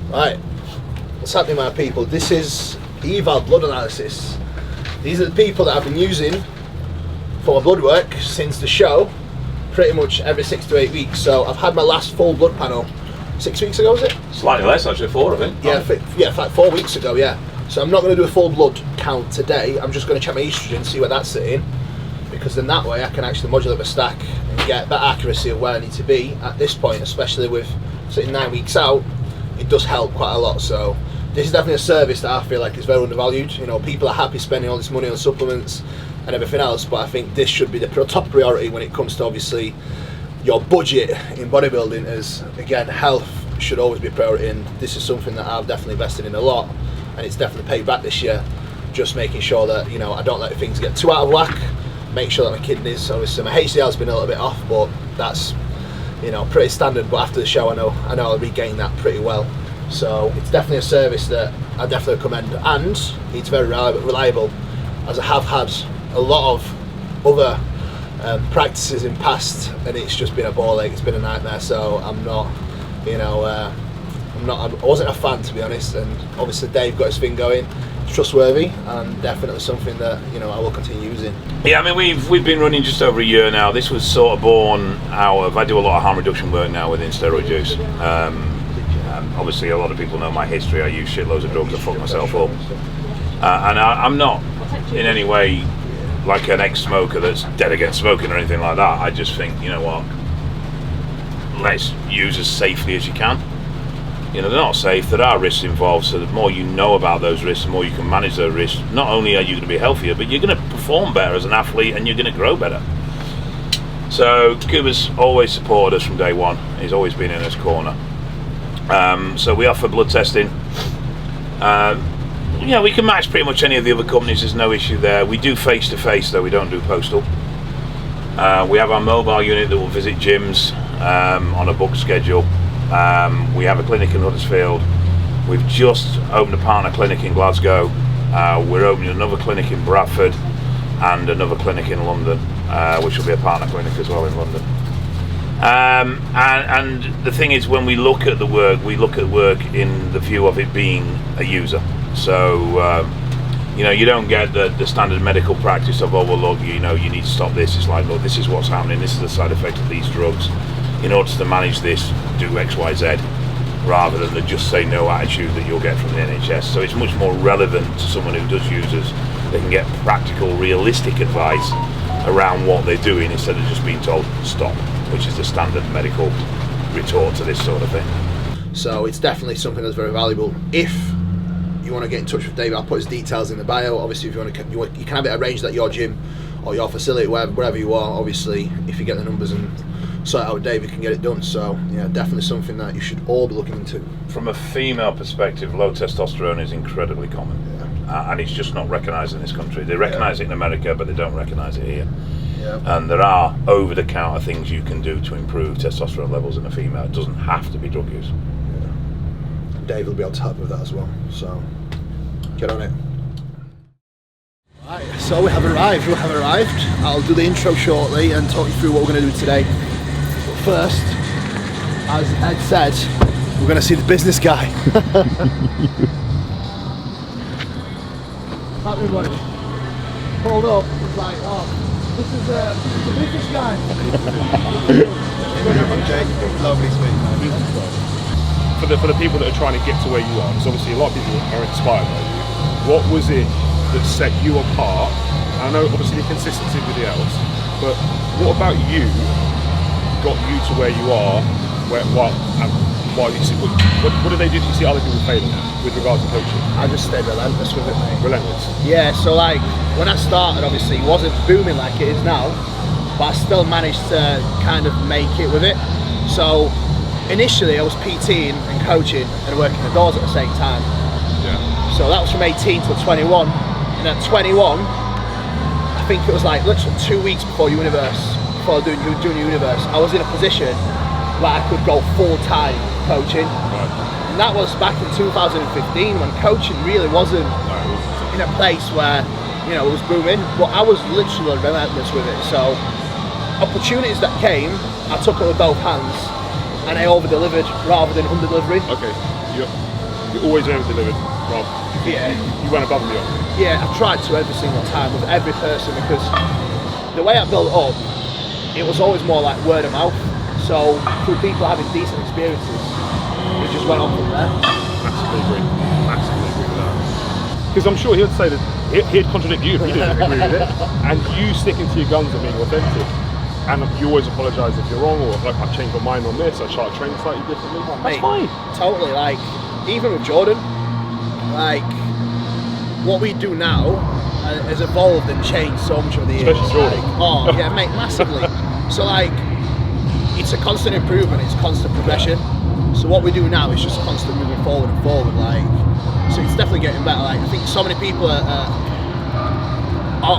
Right, what's happening, my people? This is Eval blood analysis. These are the people that I've been using for my blood work since the show, pretty much every 6 to 8 weeks. So I've had my last full blood panel 6 weeks ago, was it? Slightly less, actually, 4 I think. Yeah, like 4 weeks ago, yeah. So I'm not going to do a full blood count today. I'm just going to check my estrogen, see where that's sitting, because then that way I can actually modulate my stack and get better accuracy of where I need to be at this point, especially with sitting 9 weeks out. It does help quite a lot. So this is definitely a service that I feel like is very undervalued. You know, people are happy spending all this money on supplements and everything else, but I think this should be the top priority when it comes to obviously your budget in bodybuilding. As again, health should always be a priority, and this is something that I've definitely invested in a lot, and it's definitely paid back this year. Just making sure that, you know, I don't let things get too out of whack. Make sure that my kidneys, obviously my HDL's been a little bit off, but that's, you know, pretty standard. But after the show, I know I'll regain that pretty well. So it's definitely a service that I definitely recommend, and it's very reliable, as I have had a lot of other practices in past, and it's just been a ball ache. It's been a nightmare. So I'm not, you know, I wasn't a fan, to be honest. And obviously Dave got his thing going. It's trustworthy and definitely something that, you know, I will continue using. Yeah, I mean, we've been running just over a year now. This was sort of born out of, I do a lot of harm reduction work now within steroid use. Obviously a lot of people know my history. I use shitloads of drugs to fuck myself up, and I'm not in any way like an ex-smoker that's dead against smoking or anything like that. I just think, you know what, let's use as safely as you can. You know, they're not safe, there are risks involved, so the more you know about those risks, the more you can manage those risks. Not only are you going to be healthier, but you're going to perform better as an athlete, and you're going to grow better. So Kuba's always supported us from day one. He's always been in his corner. So we offer blood testing. You know, we can match pretty much any of the other companies, there's no issue there. We do face-to-face though, we don't do postal. We have our mobile unit that will visit gyms on a book schedule. We have a clinic in Huddersfield. We've just opened a partner clinic in Glasgow. We're opening another clinic in Bradford and another clinic in London, which will be a partner clinic as well in London. And the thing is, when we look at the work in the view of it being a user. So you know, you don't get the standard medical practice of, oh well, look, you know, you need to stop this. It's like, look, this is what's happening, this is the side effect of these drugs. In order to manage this, do X, Y, Z, rather than the just say no attitude that you'll get from the NHS. So it's much more relevant to someone who does use us. They can get practical, realistic advice around what they're doing instead of just being told stop, which is the standard medical retort to this sort of thing. So it's definitely something that's very valuable. If you want to get in touch with Dave, I'll put his details in the bio. Obviously, if you want to, you can have it arranged at your gym or your facility, wherever you are. Obviously, if you get the numbers and sort it out with Dave, you can get it done. So yeah, definitely something that you should all be looking into. From a female perspective, low testosterone is incredibly common, and it's just not recognised in this country. They recognise it in America, but they don't recognise it here. Yeah. And there are over-the-counter things you can do to improve testosterone levels in a female. It doesn't have to be drug use. Yeah. Dave will be able to help with that as well. So get on it. Right, so we have arrived. I'll do the intro shortly and talk you through what we're going to do today. But first, as Ed said, we're going to see the business guy. Hi everybody. Hold up. It's like, oh, this is the business guy. Lovely speaking. For the people that are trying to get to where you are, because obviously a lot of people are inspired by you. What was it that set you apart? I know obviously the consistency with the else, but what about you got you to where you are? What do they do that you see other people failing at with regards to coaching? I just stayed relentless with it, mate. Relentless? Yeah, so like when I started, obviously it wasn't booming like it is now, but I still managed to kind of make it with it. So initially I was PTing and coaching and working the doors at the same time. Yeah. So that was from 18 till 21, and at 21, I think it was like literally 2 weeks before doing Universe, I was in a position where I could go full-time coaching. Right. And that was back in 2015 when coaching really wasn't in a place where, you know, it was booming, but I was literally relentless with it. So opportunities that came, I took it with both hands and I over-delivered rather than under-delivering. Okay. Yep. you always over-delivered, Rob? Yeah. You went above and beyond. Yeah, I've tried to every single time with every person, because the way I built it up, it was always more like word of mouth. So through people having decent experiences, it just went on from there. Massively agree with that. Because I'm sure he would say that he'd contradict you if he didn't agree with it. And you sticking to your guns and being authentic. And you always apologise if you're wrong, or like, I've changed my mind on this, I try to train slightly differently. Oh, that's mate, fine. Totally, like, even with Jordan, like, what we do now has evolved and changed so much over the years. Especially Jordan. Like, oh, yeah, mate, massively. So, like, it's a constant improvement, it's constant progression. So what we do now is just constant moving forward and forward, like, so it's definitely getting better. Like, I think so many people are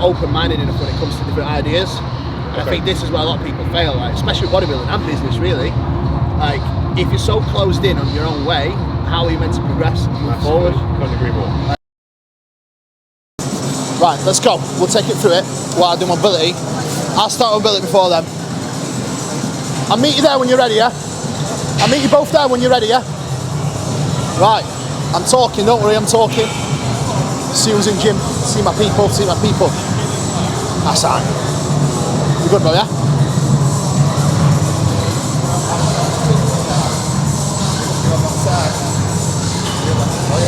open-minded enough when it comes to different ideas. And I think this is where a lot of people fail, like, especially bodybuilding and business, really. Like, if you're so closed in on your own way, how are you meant to progress and move forward? Couldn't agree more. Right, let's go. We'll take it through it while I do mobility. I'll start mobility before then. I'll meet you there when you're ready, yeah? I'll meet you both there when you're ready, yeah? Right, I'm talking, don't worry, I'm talking. See who's in gym, see my people, see my people. That's all right. You good, bro, yeah?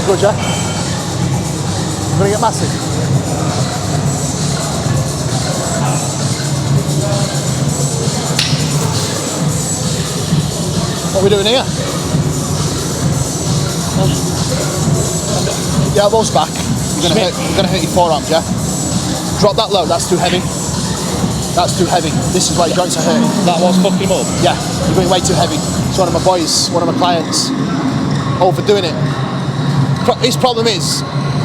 Good, yeah? You're gonna get massive. What are we doing here? Get your elbows back. You're gonna hurt your forearms, yeah? Drop that low, that's too heavy. That's too heavy. This is why your joints are hurting. That was fucking him up? Yeah, you're going way too heavy. It's one of my boys, one of my clients, overdoing it. His problem is,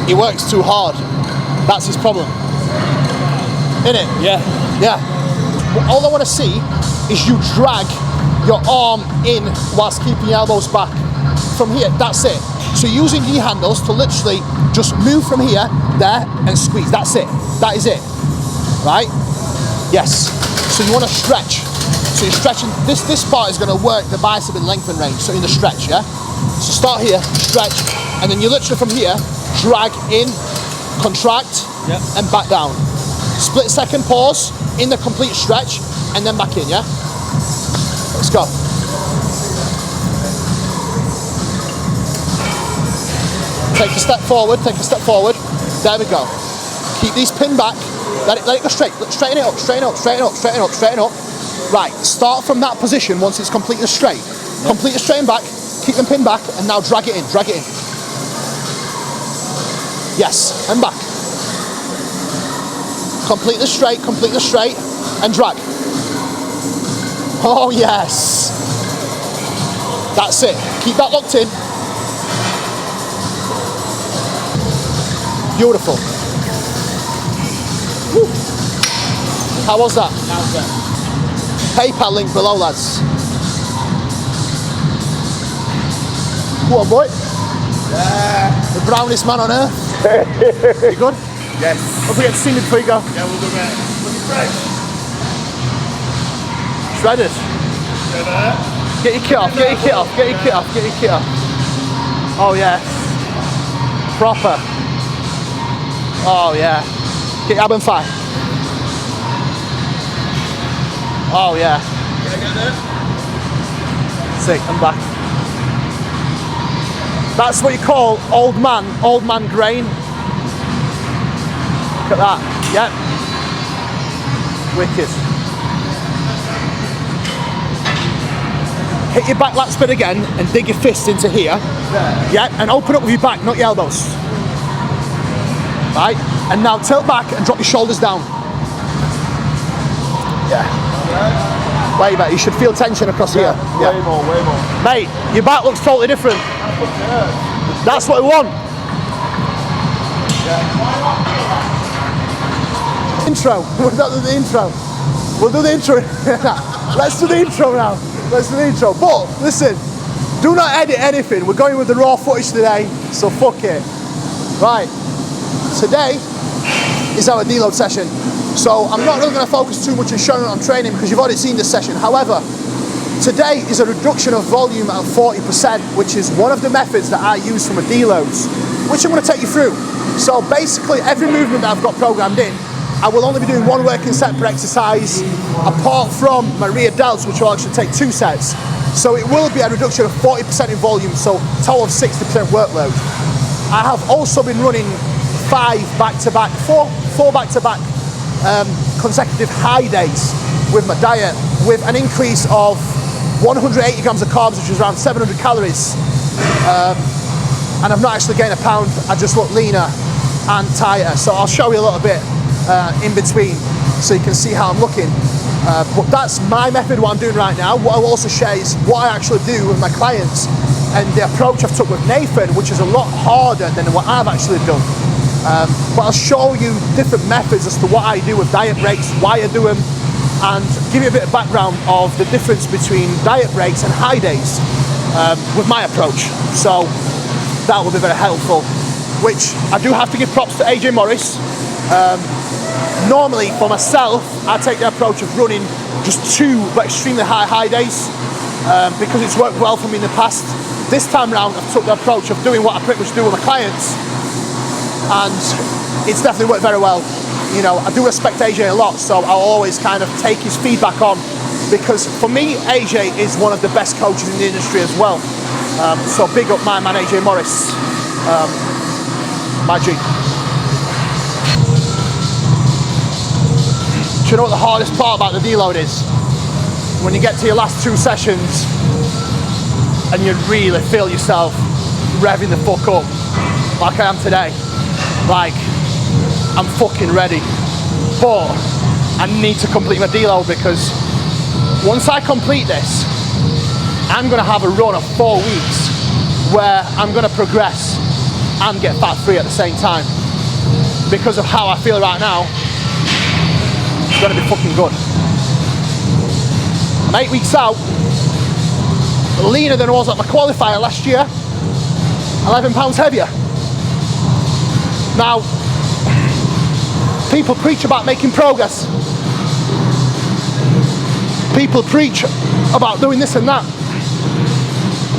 he works too hard. That's his problem. Innit? Yeah. Yeah. All I want to see is you drag your arm in whilst keeping your elbows back. From here, that's it. So using your handles to literally just move from here, there, and squeeze. That's it. That is it. Right? Yes. So you want to stretch. So you're stretching. This part is going to work the bicep in length and range. So in the stretch, yeah? So start here, stretch, and then you literally from here, drag in, contract, yep, and back down. Split second pause in the complete stretch, and then back in, yeah? Let's go. Take a step forward, take a step forward. There we go. Keep these pinned back. Let it go straight. Straighten it up, straighten up, straighten up, straighten up, straighten up. Right, start from that position once it's completely straight. Yep. Completely straighten back, keep them pinned back, and now drag it in, drag it in. Yes, and back. Completely straight, and drag. Oh yes. That's it. Keep that locked in. Beautiful. Woo. How was that? PayPal link below, lads. Go on, boy. Yeah. The brownest man on earth. You good? Yes. Don't forget to see me before you go. Yeah, we'll do that. Looking fresh. Shredded. Get your kit off, get your kit off, get your kit off, get your kit off. Oh yes. Proper. Oh yeah. Get your ab and thigh. Oh yeah. Can I get there? Sick, I'm back. That's what you call old man grain. Look at that. Yep. Wicked. Hit your back lat spin again and dig your fist into here. Yeah, and open up with your back, not your elbows. Right, and now tilt back and drop your shoulders down. Yeah. Way better. You should feel tension across here. Yeah. Way more. Mate, your back looks totally different. That's what we want. Intro. We're not doing the intro. We'll do the intro. Let's do the intro now. Let's do the intro. But listen, do not edit anything. We're going with the raw footage today, so fuck it. Right. Today is our deload session. So I'm not really going to focus too much on showing what I'm training because you've already seen this session. However, Today is a reduction of volume at 40%, which is one of the methods that I use for my deloads, which I'm going to take you through. So basically every movement that I've got programmed in, I will only be doing one working set per exercise, apart from my rear delts, which will actually take 2 sets. So it will be a reduction of 40% in volume, so total of 60% workload. I have also been running 4 back-to-back consecutive high days with my diet, with an increase of 180 grams of carbs, which is around 700 calories. And I've not actually gained a pound, I just look leaner and tighter. So I'll show you a little bit in between so you can see how I'm looking. But that's my method, what I'm doing right now. What I'll also share is what I actually do with my clients and the approach I've took with Nathan, which is a lot harder than what I've actually done. But I'll show you different methods as to what I do with diet breaks, why I do them, and give you a bit of background of the difference between diet breaks and high days with my approach. So that will be very helpful, which I do have to give props to AJ Morris. Normally for myself, I take the approach of running just 2 but extremely high days because it's worked well for me in the past. This time round, I've took the approach of doing what I pretty much do with my clients, and it's definitely worked very well. You know, I do respect AJ a lot, so I'll always kind of take his feedback on, because for me, AJ is one of the best coaches in the industry as well. So big up my man AJ Morris, my G. Do you know what the hardest part about the deload is? When you get to your last 2 sessions and you really feel yourself revving the fuck up, like I am today. Like, I'm fucking ready. But I need to complete my deload, because once I complete this, I'm gonna have a run of 4 weeks where I'm gonna progress and get fat free at the same time. Because of how I feel right now, it's gonna be fucking good. I'm 8 weeks out, leaner than I was at my qualifier last year, 11 pounds heavier. Now, people preach about making progress. People preach about doing this and that.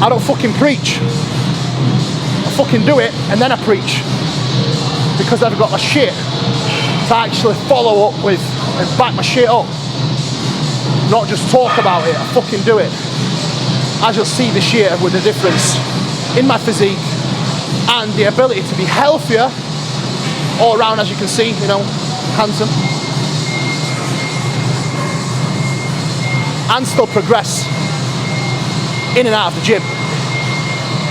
I don't fucking preach. I fucking do it and then I preach. Because I've got my shit to actually follow up with and back my shit up. Not just talk about it, I fucking do it. As you'll see this year with the difference in my physique and the ability to be healthier all around, as you can see, you know, handsome. And still progress in and out of the gym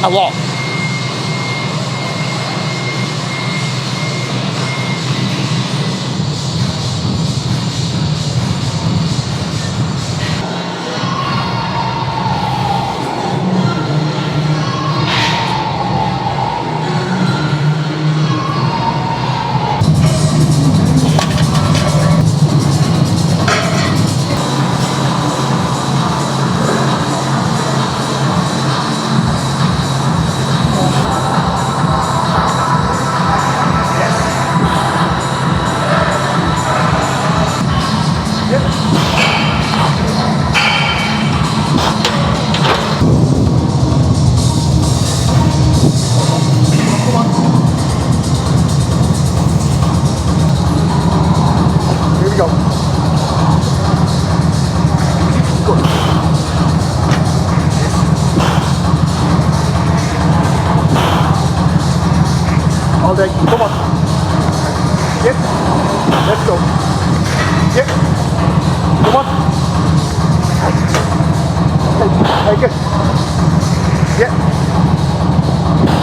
a lot. Come on. Yep. Let's go. Yep. Come on. Hey, good. Yep.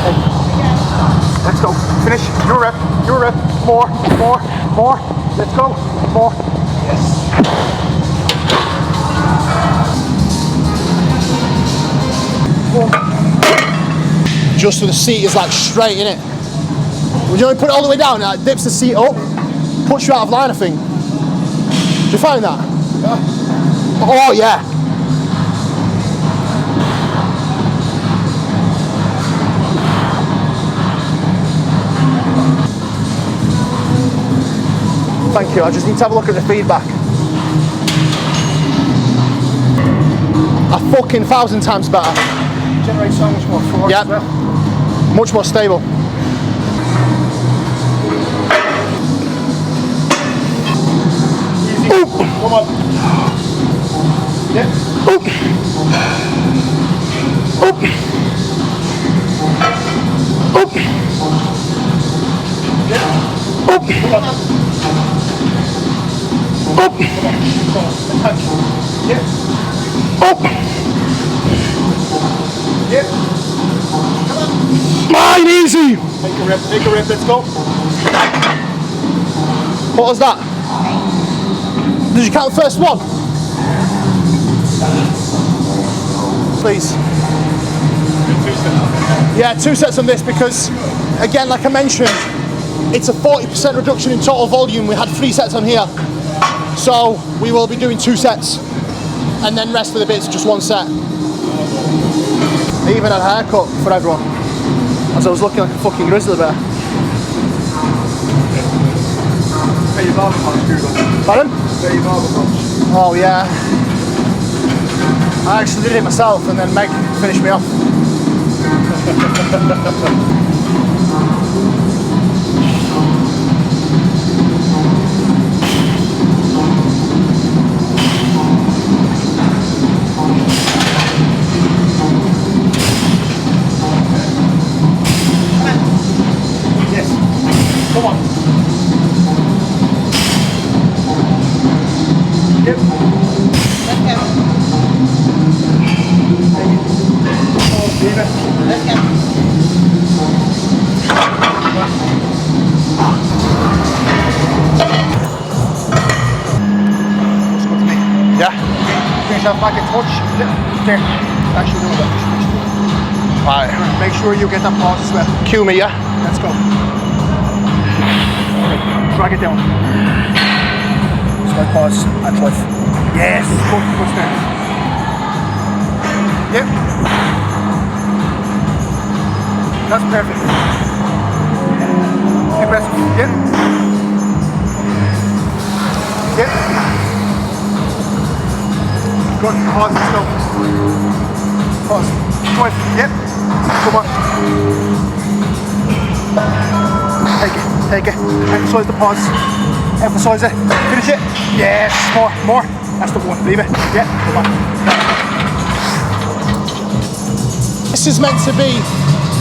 Hey. Let's go. Finish. You're a rep. You're a rep. More. More. More. Let's go. More. Yes. Just so the seat is like straight in it. When you only put it all the way down, it dips the seat up, puts you out of line, I think. Do you find that? Yeah. Oh, yeah. Thank you, I just need to have a look at the feedback. a fucking 1,000 times better. Generates so much more force Yep. as well. Much more stable. Easy. Ooh. Come on. Yep. Oop. Oop. Oop. Yep. Oop. Come on. Oop. Come on. Attack. Yep. Oop. Yep. Come on. Mine easy. Take a rep. Take a rep. Let's go. What was that? Did you count the first one? Please. Yeah, 2 sets on this because, again, like I mentioned, it's a 40% reduction in total volume. We had 3 sets on here. So we will be doing 2 sets and then rest of the bits just 1 set. I even had a haircut for everyone as I was looking like a fucking grizzly bear. Hey, your barber punch, dude. Pardon? Hey, your barber punch. Oh yeah. I actually did it myself and then Meg finished me off. Yes. Come on. Yep. Let's go. Leave it. Let's go. Just go to me. Yeah. Finish off back and touch. There. Actually, no, that. Right. Make sure you get that pause as well. Cue me, yeah? Let's go. Drag it down. Start pause and drive. Yes. Good. Good start. Yep. That's perfect. Aggressive. Yep. Yep. Good. Pause and slow. Pause. Drive. Yep. Come on. Take it. Take it. Emphasize the pause. Emphasize it. Finish it. Yes. More. More. That's the one. Leave it. Yeah. Come on. This is meant to be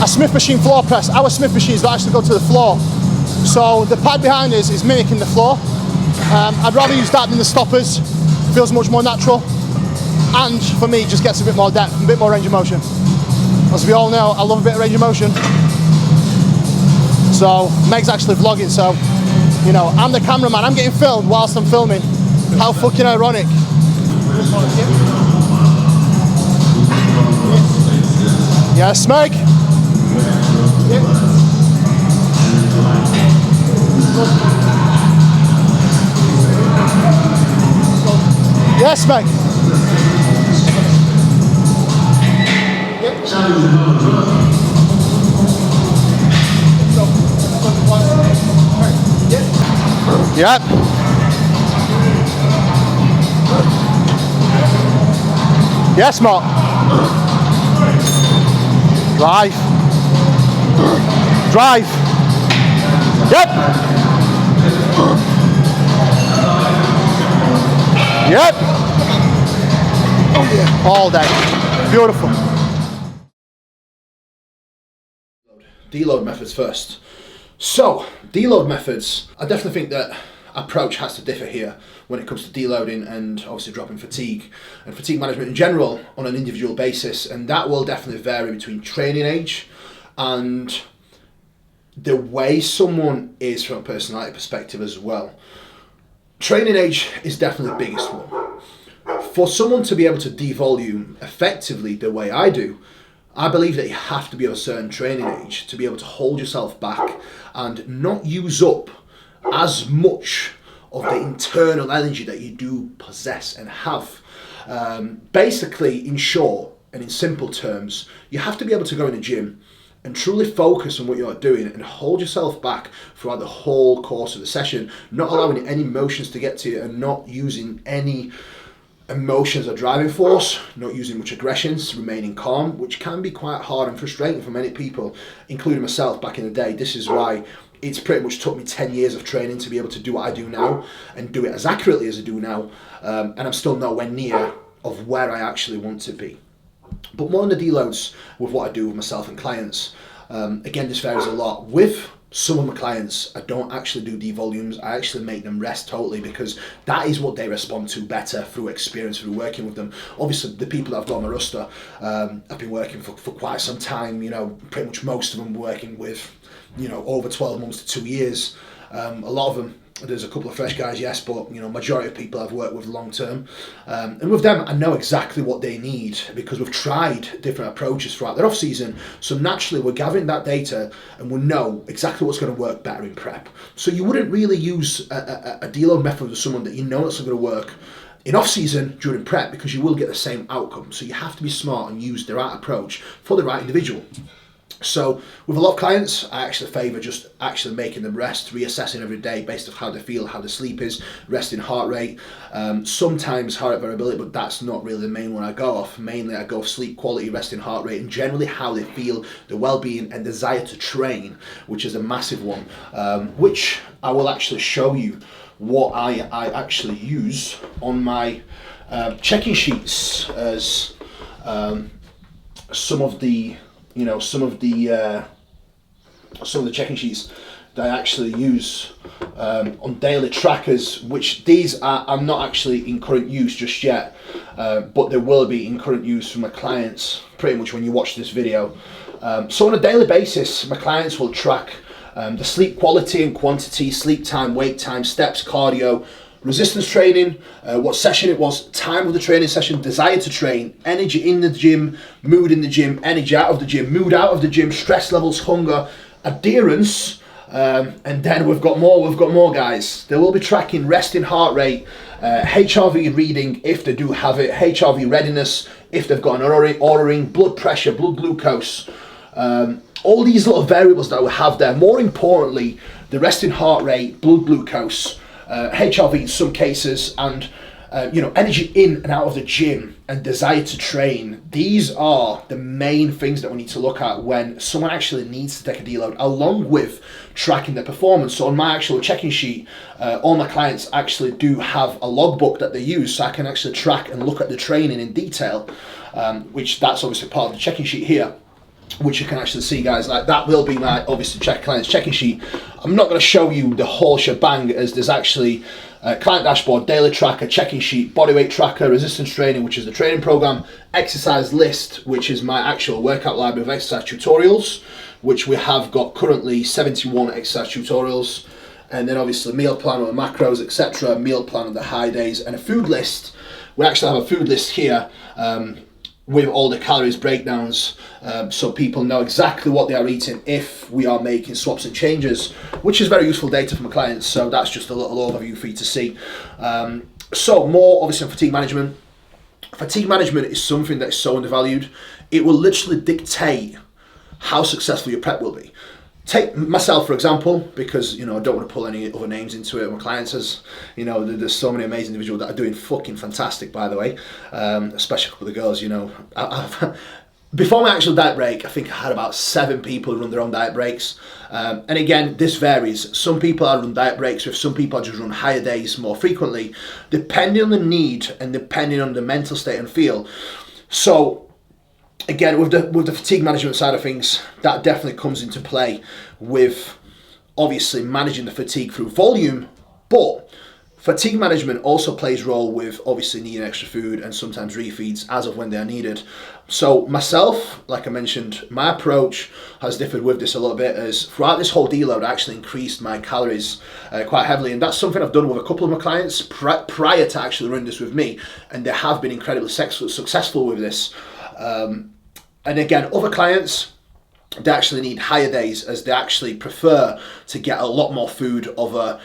a Smith machine floor press. Our Smith machines don't actually go to the floor. So the pad behind us is mimicking the floor. I'd rather use that than the stoppers. Feels much more natural. And for me, just gets a bit more depth, a bit more range of motion. As we all know, I love a bit of range of motion. So Meg's actually vlogging, so, you know, I'm the cameraman. I'm getting filmed whilst I'm filming. How fucking ironic. Yes, Meg. Yes, Meg. Yep. Yes, Mark. Drive. Drive. Yep. Yep. Oh yeah. All day. Beautiful. Deload methods first. So, deload methods, I definitely think that approach has to differ here when it comes to deloading and obviously dropping fatigue and fatigue management in general on an individual basis, and that will definitely vary between training age and the way someone is from a personality perspective as well. Training age is definitely the biggest one. For someone to be able to devolume effectively the way I do, I believe that you have to be of a certain training age to be able to hold yourself back and not use up as much of the internal energy that you do possess and have. Basically, in short and in simple terms, you have to be able to go in the gym and truly focus on what you're doing and hold yourself back throughout the whole course of the session, not allowing any motions to get to you and not using any emotions are driving force, not using much aggressions, remaining calm, which can be quite hard and frustrating for many people, including myself back in the day. This is why it's pretty much took me 10 years of training to be able to do what I do now and do it as accurately as I do now. And I'm still nowhere near of where I actually want to be. But more on the deloads with what I do with myself and clients. Again, this varies a lot. With some of my clients, I don't actually do devolumes. I actually make them rest totally, because that is what they respond to better through experience, through working with them. Obviously, the people that I've got on my roster, I've been working for quite some time, you know, pretty much most of them working with, you know, over 12 months to 2 years. A lot of them, there's a couple of fresh guys, yes, but, you know, majority of people I've worked with long term. And with them, I know exactly what they need, because we've tried different approaches throughout their off season. So naturally, we're gathering that data and we know exactly what's going to work better in prep. So you wouldn't really use a deload method with someone that you know that's going to work in off season during prep, because you will get the same outcome. So you have to be smart and use the right approach for the right individual. So with a lot of clients, I actually favour just actually making them rest, reassessing every day based on how they feel, how the sleep is, resting heart rate, sometimes heart rate variability, but that's not really the main one I go off. Mainly I go off sleep quality, resting heart rate, and generally how they feel, the well-being and desire to train, which is a massive one, which I will actually show you what I actually use on my checking sheets as some of the checking sheets that I actually use on daily trackers, which these I'm not actually in current use just yet, but they will be in current use for my clients pretty much when you watch this video. So on a daily basis, my clients will track the sleep quality and quantity, sleep time, wake time, steps, cardio, resistance training, what session it was, time of the training session, desire to train, energy in the gym, mood in the gym, energy out of the gym, mood out of the gym, stress levels, hunger, adherence, and then we've got more guys. They will be tracking resting heart rate, HRV reading if they do have it, HRV readiness if they've got an ordering, blood pressure, blood glucose, all these little variables that we have there. More importantly, the resting heart rate, blood glucose, HRV in some cases, and energy in and out of the gym and desire to train. These are the main things that we need to look at when someone actually needs to take a deload, along with tracking their performance. So on my actual checking sheet, all my clients actually do have a logbook that they use, so I can actually track and look at the training in detail, which that's obviously part of the checking sheet here, which you can actually see, guys. Like, that will be my obviously client's checking sheet. I'm not going to show you the whole shebang, as there's actually client dashboard, daily tracker, checking sheet, bodyweight tracker, resistance training, which is the training program, exercise list, which is my actual workout library of exercise tutorials, which we have got currently 71 exercise tutorials, and then obviously meal plan with the macros, etc., meal plan of the high days, and a food list. We actually have a food list here with all the calories breakdowns, so people know exactly what they are eating if we are making swaps and changes, which is very useful data for my clients. So that's just a little overview for you to see. So more obviously on fatigue management. Fatigue management is something that is so undervalued. It will literally dictate how successful your prep will be. Take myself, for example, because, I don't want to pull any other names into it. My clients, as there's so many amazing individuals that are doing fucking fantastic, by the way, especially a couple of the girls. Before my actual diet break, I think I had about 7 people who run their own diet breaks. And again, this varies. Some people are run diet breaks with, some people just run higher days more frequently, depending on the need and depending on the mental state and feel. So again, with the fatigue management side of things, that definitely comes into play with obviously managing the fatigue through volume, but fatigue management also plays a role with obviously needing extra food and sometimes refeeds as of when they are needed. So myself, like I mentioned, my approach has differed with this a little bit, as throughout this whole deload I actually increased my calories quite heavily, and that's something I've done with a couple of my clients prior to actually running this with me, and they have been incredibly successful with this. And again, other clients, they actually need higher days, as they actually prefer to get a lot more food over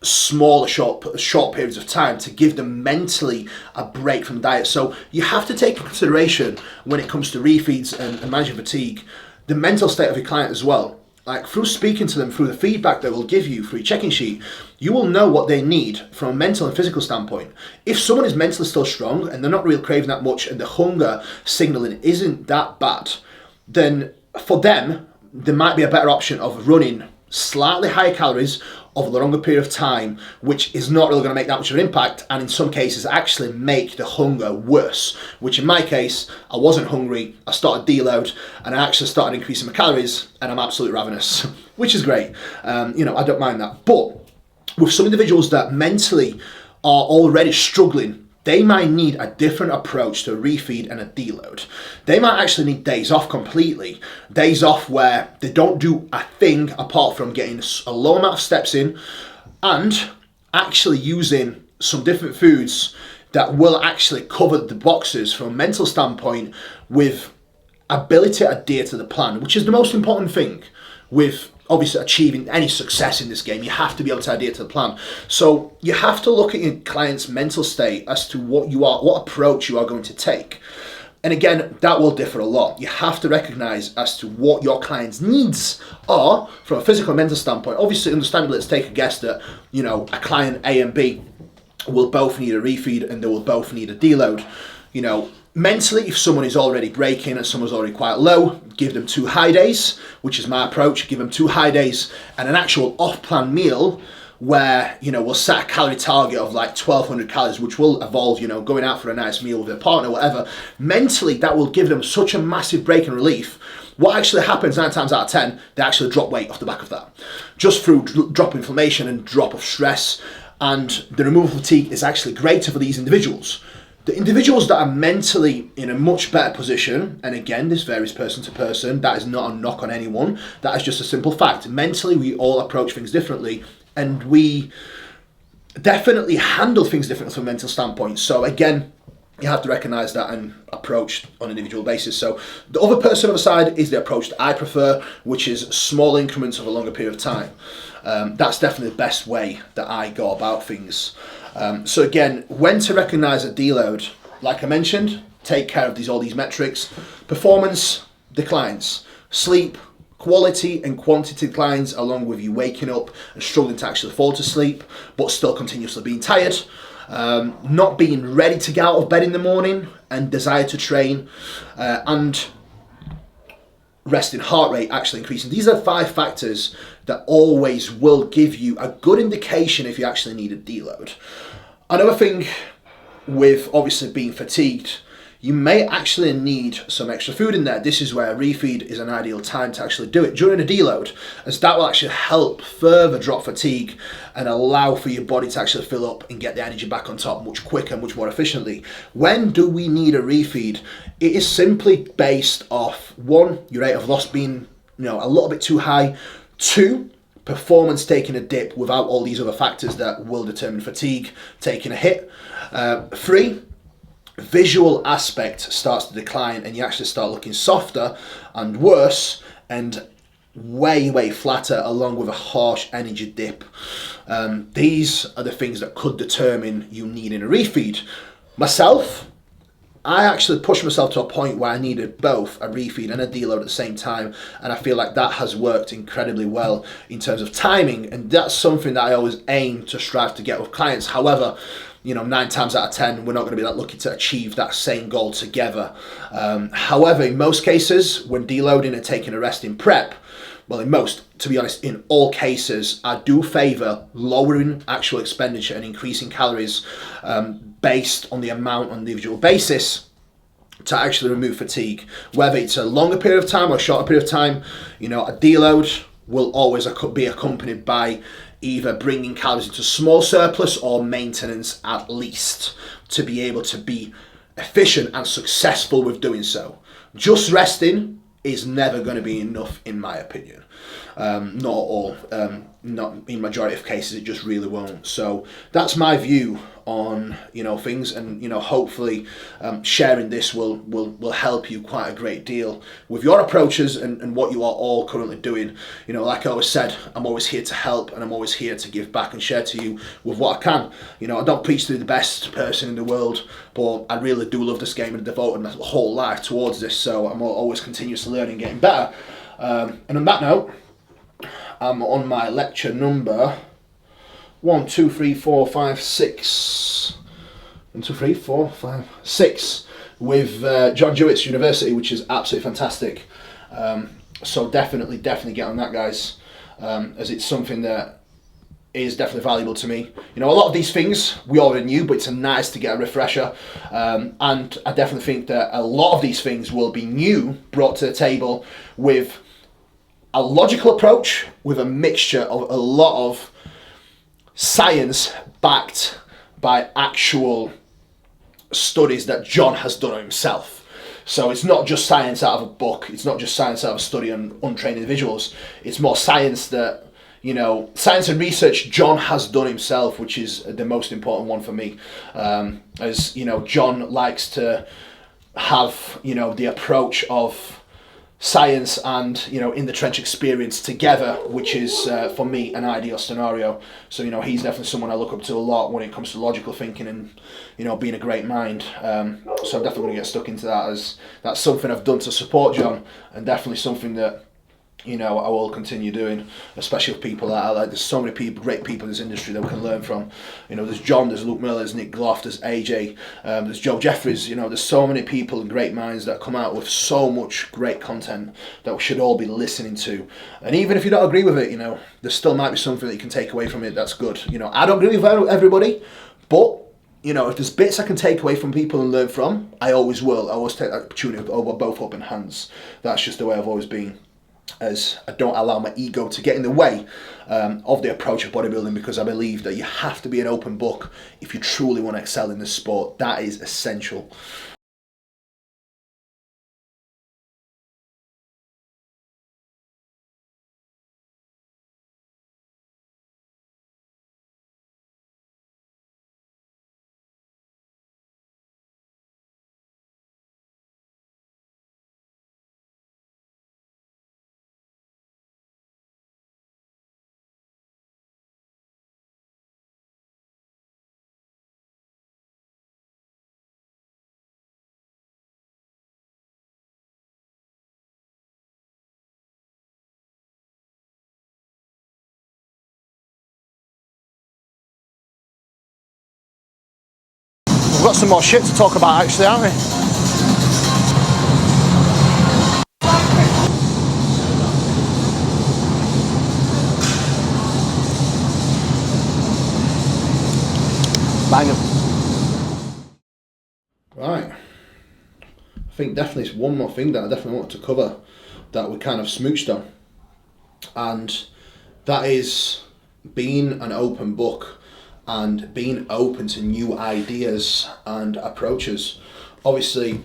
smaller short periods of time to give them mentally a break from diet. So you have to take into consideration when it comes to refeeds and managing fatigue, the mental state of your client as well. like through speaking to them, through the feedback they will give you, through your checking sheet, you will know what they need from a mental and physical standpoint. If someone is mentally still strong and they're not really craving that much and the hunger signaling isn't that bad, then for them, there might be a better option of running slightly higher calories over the longer period of time, which is not really going to make that much of an impact, and in some cases actually make the hunger worse, which in my case, I wasn't hungry, I started deload, and I actually started increasing my calories, and I'm absolutely ravenous, which is great. I don't mind that. But with some individuals that mentally are already struggling, they might need a different approach to a refeed and a deload. They might actually need days off completely. Days off where they don't do a thing apart from getting a low amount of steps in and actually using some different foods that will actually cover the boxes from a mental standpoint with ability to adhere to the plan, which is the most important thing with obviously achieving any success in this game. You have to be able to adhere to the plan. So you have to look at your client's mental state as to what approach you are going to take. And again, that will differ a lot. You have to recognize as to what your client's needs are from a physical and mental standpoint. Obviously, understandably, let's take a guess that, a client A and B will both need a refeed and they will both need a deload. Mentally, if someone is already breaking and someone's already quite low, give them 2 high days, which is my approach. Give them 2 high days and an actual off-plan meal where, we'll set a calorie target of like 1,200 calories, which will evolve, going out for a nice meal with a partner, whatever. Mentally, that will give them such a massive break and relief. What actually happens 9 times out of 10, they actually drop weight off the back of that. Just through drop inflammation and drop of stress. And the removal of fatigue is actually greater for these individuals. The individuals that are mentally in a much better position, and again, this varies person to person, that is not a knock on anyone, that is just a simple fact. Mentally, we all approach things differently, and we definitely handle things differently from a mental standpoint. So again, you have to recognise that and approach on an individual basis. So the other person on the side is the approach that I prefer, which is small increments of a longer period of time. That's definitely the best way that I go about things. So again, when to recognise a deload, like I mentioned, take care of all these metrics. Performance declines, sleep, quality and quantity declines, along with you waking up and struggling to actually fall to sleep, but still continuously being tired, not being ready to get out of bed in the morning and desire to train, and resting heart rate actually increasing. These are 5 factors that always will give you a good indication if you actually need a deload. Another thing with obviously being fatigued, you may actually need some extra food in there. This is where a refeed is an ideal time to actually do it during a deload, as that will actually help further drop fatigue and allow for your body to actually fill up and get the energy back on top much quicker, much more efficiently. When do we need a refeed? It is simply based off 1, your rate of loss being a little bit too high, 2, performance taking a dip without all these other factors that will determine fatigue taking a hit, 3, visual aspect starts to decline and you actually start looking softer and worse and way flatter, along with a harsh energy dip. These are the things that could determine you needing a refeed. Myself, I actually pushed myself to a point where I needed both a refeed and a deload at the same time, and I feel like that has worked incredibly well in terms of timing, and that's something that I always aim to strive to get with clients. However, 9 times out of 10, we're not going to be that lucky to achieve that same goal together. However, in most cases, when deloading and taking a rest in prep, well, to be honest, in all cases, I do favour lowering actual expenditure and increasing calories based on the amount on an individual basis to actually remove fatigue. Whether it's a longer period of time or a shorter period of time, a deload will always be accompanied by either bringing calories into small surplus or maintenance at least, to be able to be efficient and successful with doing so. Just resting is never going to be enough, in my opinion. Not all, not in majority of cases, it just really won't. So that's my view on things, and hopefully sharing this will help you quite a great deal with your approaches and what you are all currently doing. Like I always said, I'm always here to help, and I'm always here to give back and share to you with what I can. I don't preach to be the best person in the world, but I really do love this game and devoted my whole life towards this, so I'm always continuously learning, getting better. And on that note, I'm on my lecture number 1, 2, 3, 4, 5, 6. 1, 2, 3, 4, 5, 6 with John Jewett's University, which is absolutely fantastic. So definitely get on that, guys, as it's something that is definitely valuable to me. You know, a lot of these things we already knew, but it's nice to get a refresher. And I definitely think that a lot of these things will be new, brought to the table with a logical approach, with a mixture of a lot of science backed by actual studies that John has done himself. So it's not just science out of a book, it's not just science out of a study on untrained individuals, it's more science that, you know, science and research John has done himself, which is the most important one for me. As you know, John likes to have, you know, the approach of science and, you know, in the trench experience together, which is for me an ideal scenario. So, you know, he's definitely someone I look up to a lot when it comes to logical thinking and, you know, being a great mind. So I'm definitely going to get stuck into that, as that's something I've done to support John, and definitely something that, you know, I will continue doing, especially with people that I like. There's so many people, great people in this industry that we can learn from. You know, there's John, there's Luke Miller, there's Nick Gloff, there's AJ, there's Joe Jeffries. You know, there's so many people and great minds that come out with so much great content that we should all be listening to. And even if you don't agree with it, you know, there still might be something that you can take away from it that's good. You know, I don't agree with everybody, but, you know, if there's bits I can take away from people and learn from, I always will. I always take that opportunity over both open hands. That's just the way I've always been, as I don't allow my ego to get in the way of the approach of bodybuilding, because I believe that you have to be an open book if you truly want to excel in this sport. That is essential. We've got some more shit to talk about actually, haven't we? Bang 'em. Right. I think definitely it's one more thing that I definitely wanted to cover that we kind of smooched on. And that is being an open book and being open to new ideas and approaches. Obviously,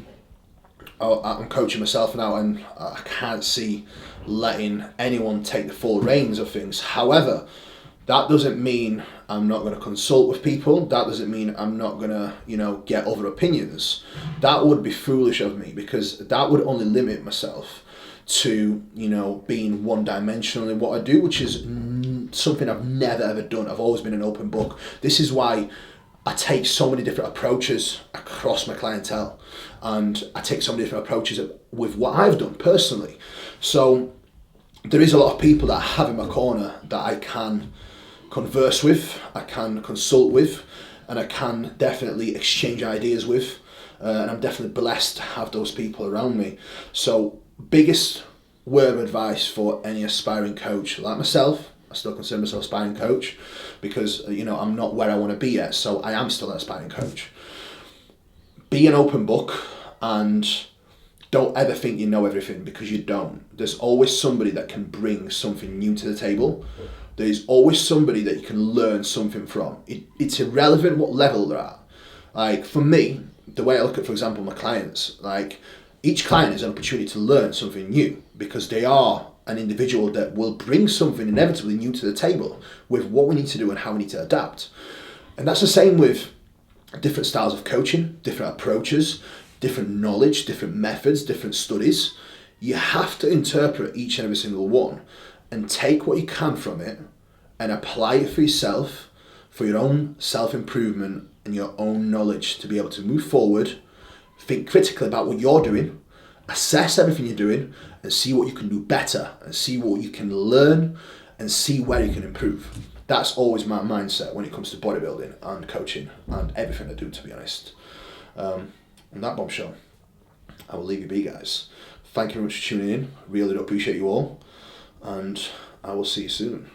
I'm coaching myself now and I can't see letting anyone take the full reins of things. However, that doesn't mean I'm not going to consult with people. That doesn't mean I'm not going to, you know, get other opinions. That would be foolish of me, because that would only limit myself to, you know, being one-dimensional in what I do, which is something I've never ever done. I've always been an open book. This is why I take so many different approaches across my clientele, and I take so many different approaches with what I've done personally. So there is a lot of people that I have in my corner that I can converse with, I can consult with, and I can definitely exchange ideas with, and I'm definitely blessed to have those people around me. So biggest word of advice for any aspiring coach like myself, I still consider myself an aspiring coach because, you know, I'm not where I want to be yet, so I am still an aspiring coach. Be an open book and don't ever think you know everything, because you don't. There's always somebody that can bring something new to the table. There's always somebody that you can learn something from. It's irrelevant what level they're at. Like for me, the way I look at, for example, my clients, like each client is an opportunity to learn something new, because they are an individual that will bring something inevitably new to the table with what we need to do and how we need to adapt. And that's the same with different styles of coaching, different approaches, different knowledge, different methods, different studies. You have to interpret each and every single one and take what you can from it and apply it for yourself, for your own self-improvement and your own knowledge, to be able to move forward, think critically about what you're doing, assess everything you're doing, and see what you can do better, and see what you can learn and see where you can improve. That's always my mindset when it comes to bodybuilding and coaching and everything I do, to be honest. On that bombshell, I will leave you be, guys. Thank you very much for tuning in. Really do appreciate you all, and I will see you soon.